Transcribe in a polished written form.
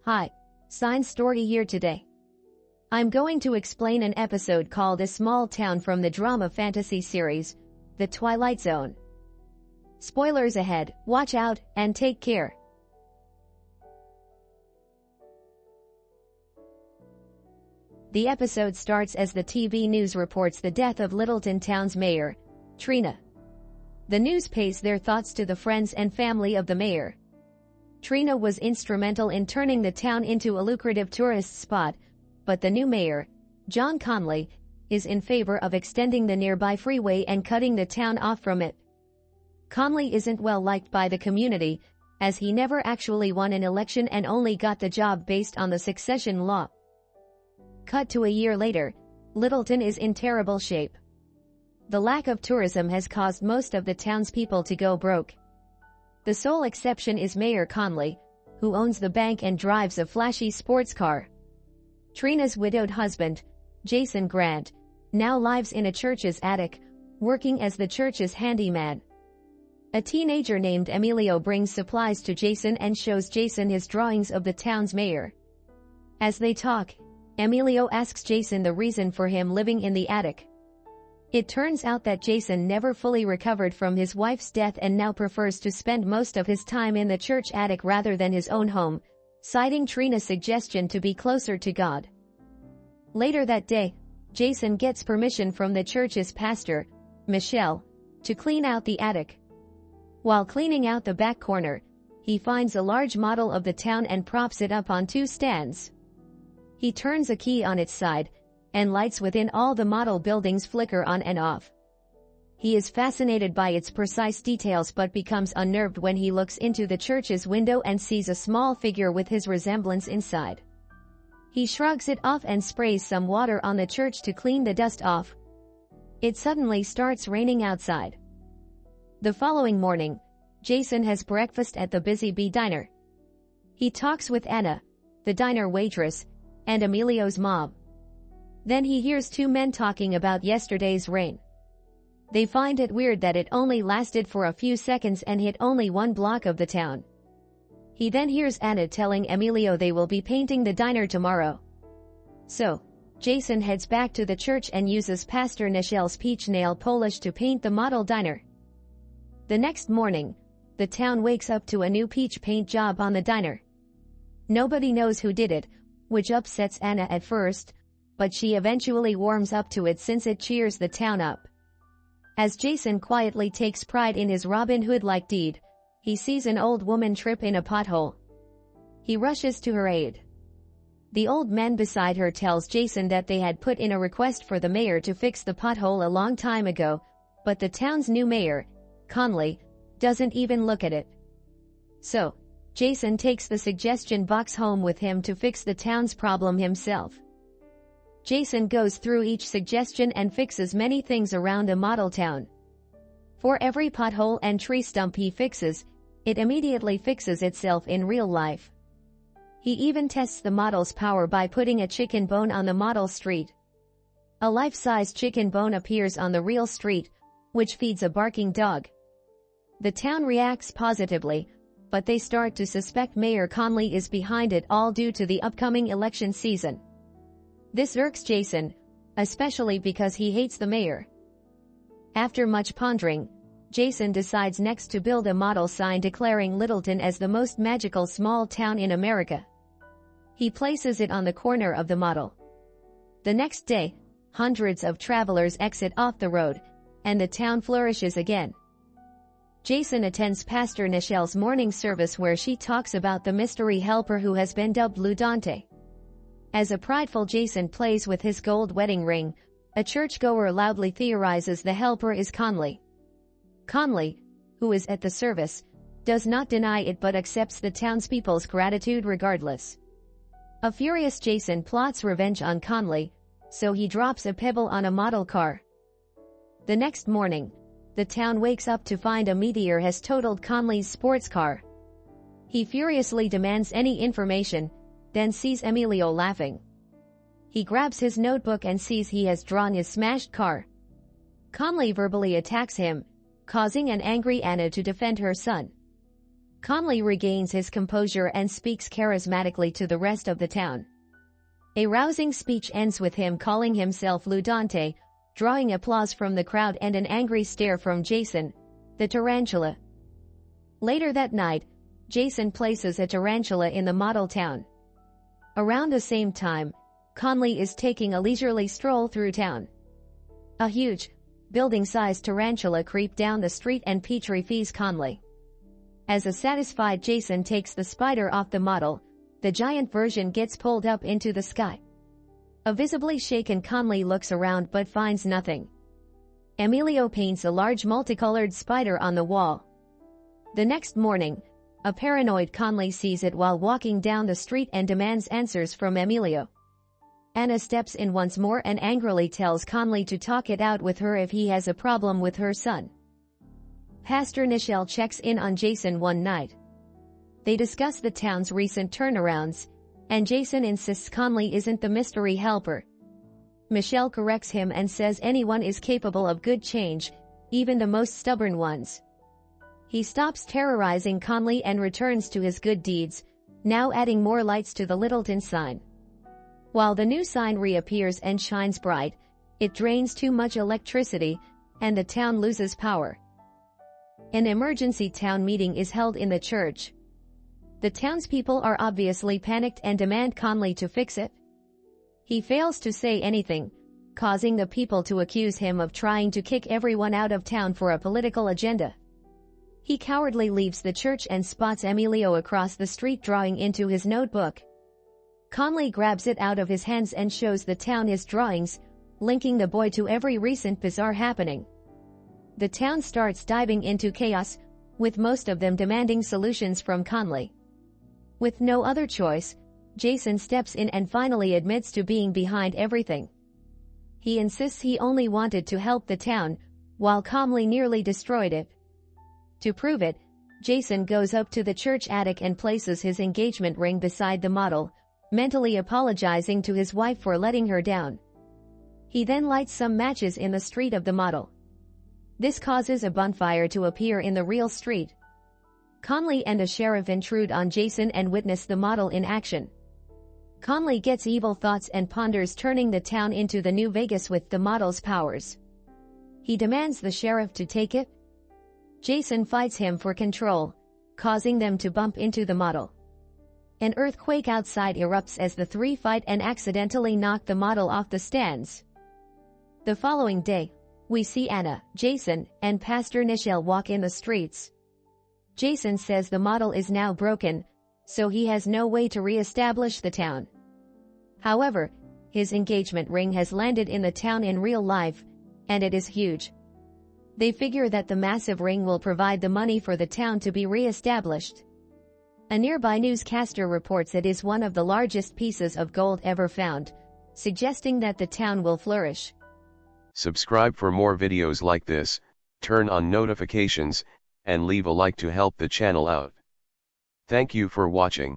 Hi, Science Story here today. I'm going to explain an episode called A Small Town from the drama fantasy series, The Twilight Zone. Spoilers ahead, watch out, and take care. The episode starts as the TV news reports the death of Littleton Town's mayor, Trina. The news pays their thoughts to the friends and family of the mayor. Trina was instrumental in turning the town into a lucrative tourist spot, but the new mayor, John Conley, is in favor of extending the nearby freeway and cutting the town off from it. Conley isn't well liked by the community, as he never actually won an election and only got the job based on the succession law. Cut to a year later, Littleton is in terrible shape. The lack of tourism has caused most of the townspeople to go broke. The sole exception is Mayor Conley, who owns the bank and drives a flashy sports car. Trina's widowed husband, Jason Grant, now lives in a church's attic, working as the church's handyman. A teenager named Emilio brings supplies to Jason and shows Jason his drawings of the town's mayor. As they talk, Emilio asks Jason the reason for him living in the attic. It turns out that Jason never fully recovered from his wife's death and now prefers to spend most of his time in the church attic rather than his own home, citing Trina's suggestion to be closer to God. Later that day, Jason gets permission from the church's pastor, Michelle, to clean out the attic. While cleaning out the back corner, he finds a large model of the town and props it up on two stands. He turns a key on its side, and lights within all the model buildings flicker on and off. He is fascinated by its precise details but becomes unnerved when he looks into the church's window and sees a small figure with his resemblance inside. He shrugs it off and sprays some water on the church to clean the dust off. It suddenly starts raining outside. The following morning, Jason has breakfast at the Busy Bee Diner. He talks with Anna, the diner waitress, and Emilio's mom. Then he hears two men talking about yesterday's rain. They find it weird that it only lasted for a few seconds and hit only one block of the town. He then hears Anna telling Emilio they will be painting the diner tomorrow. So, Jason heads back to the church and uses Pastor Nichelle's peach nail polish to paint the model diner. The next morning, the town wakes up to a new peach paint job on the diner. Nobody knows who did it, which upsets Anna at first, but she eventually warms up to it since it cheers the town up. As Jason quietly takes pride in his Robin Hood-like deed, he sees an old woman trip in a pothole. He rushes to her aid. The old man beside her tells Jason that they had put in a request for the mayor to fix the pothole a long time ago, but the town's new mayor, Conley, doesn't even look at it. So, Jason takes the suggestion box home with him to fix the town's problem himself. Jason goes through each suggestion and fixes many things around the model town. For every pothole and tree stump he fixes, it immediately fixes itself in real life. He even tests the model's power by putting a chicken bone on the model street. A life-size chicken bone appears on the real street, which feeds a barking dog. The town reacts positively, but they start to suspect Mayor Conley is behind it all due to the upcoming election season. This irks Jason, especially because he hates the mayor. After much pondering, Jason decides next to build a model sign declaring Littleton as the most magical small town in America. He places it on the corner of the model. The next day, hundreds of travelers exit off the road, and the town flourishes again. Jason attends Pastor Nichelle's morning service where she talks about the mystery helper who has been dubbed Lou Dante. As a prideful Jason plays with his gold wedding ring, a churchgoer loudly theorizes the helper is Conley. Conley, who is at the service, does not deny it but accepts the townspeople's gratitude regardless. A furious Jason plots revenge on Conley, so he drops a pebble on a model car. The next morning, the town wakes up to find a meteor has totaled Conley's sports car. He furiously demands any information, then sees Emilio laughing. He grabs his notebook and sees he has drawn his smashed car. Conley verbally attacks him, causing an angry Anna to defend her son. Conley regains his composure and speaks charismatically to the rest of the town. A rousing speech ends with him calling himself Ludante, drawing applause from the crowd and an angry stare from Jason, the tarantula. Later that night, Jason places a tarantula in the model town. Around the same time, Conley is taking a leisurely stroll through town. A huge, building-sized tarantula creeps down the street and petrifies Conley. As a satisfied Jason takes the spider off the model, the giant version gets pulled up into the sky. A visibly shaken Conley looks around but finds nothing. Emilio paints a large multicolored spider on the wall. The next morning, a paranoid Conley sees it while walking down the street and demands answers from Emilio. Anna steps in once more and angrily tells Conley to talk it out with her if he has a problem with her son. Pastor Nichelle checks in on Jason one night. They discuss the town's recent turnarounds, and Jason insists Conley isn't the mystery helper. Michelle corrects him and says anyone is capable of good change, even the most stubborn ones. He stops terrorizing Conley and returns to his good deeds, now adding more lights to the Littleton sign. While the new sign reappears and shines bright, it drains too much electricity, and the town loses power. An emergency town meeting is held in the church. The townspeople are obviously panicked and demand Conley to fix it. He fails to say anything, causing the people to accuse him of trying to kick everyone out of town for a political agenda. He cowardly leaves the church and spots Emilio across the street drawing into his notebook. Conley grabs it out of his hands and shows the town his drawings, linking the boy to every recent bizarre happening. The town starts diving into chaos, with most of them demanding solutions from Conley. With no other choice, Jason steps in and finally admits to being behind everything. He insists he only wanted to help the town, while calmly nearly destroyed it. To prove it, Jason goes up to the church attic and places his engagement ring beside the model, mentally apologizing to his wife for letting her down. He then lights some matches in the street of the model. This causes a bonfire to appear in the real street. Conley and the sheriff intrude on Jason and witness the model in action. Conley gets evil thoughts and ponders turning the town into the New Vegas with the model's powers. He demands the sheriff to take it. Jason fights him for control, causing them to bump into the model. An earthquake outside erupts as the three fight and accidentally knock the model off the stands. The following day, we see Anna, Jason, and Pastor Nichelle walk in the streets. Jason says the model is now broken, so he has no way to re-establish the town. However, his engagement ring has landed in the town in real life, and it is huge. They figure that the massive ring will provide the money for the town to be re-established. A nearby newscaster reports it is one of the largest pieces of gold ever found, suggesting that the town will flourish. Subscribe for more videos like this, turn on notifications, and leave a like to help the channel out. Thank you for watching.